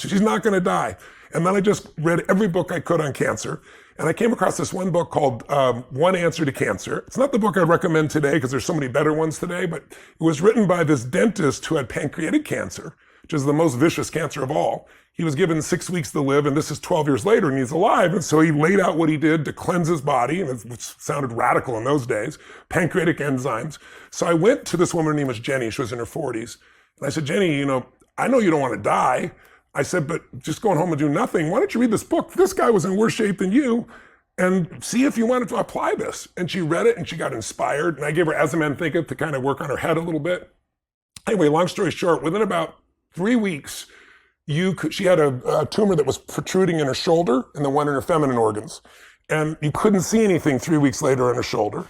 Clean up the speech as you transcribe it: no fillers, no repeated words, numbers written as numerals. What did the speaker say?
She's not going to die. And then I just read every book I could on cancer. And I came across this one book called One Answer to Cancer. It's not the book I'd recommend today because there's so many better ones today, but it was written by this dentist who had pancreatic cancer, which is the most vicious cancer of all. He was given 6 weeks to live, and this is 12 years later, and he's alive. And so he laid out what he did to cleanse his body, and it sounded radical in those days, pancreatic enzymes. So I went to this woman, her name was Jenny. She was in her 40s. And I said, Jenny, I know you don't want to die. I said, but just going home and do nothing, why don't you read this book? This guy was in worse shape than you, and see if you wanted to apply this. And she read it, and she got inspired. And I gave her As a Man Thinketh to kind of work on her head a little bit. Anyway, long story short, within about 3 weeks, she had a tumor that was protruding in her shoulder and then one in her feminine organs. And you couldn't see anything 3 weeks later on her shoulder.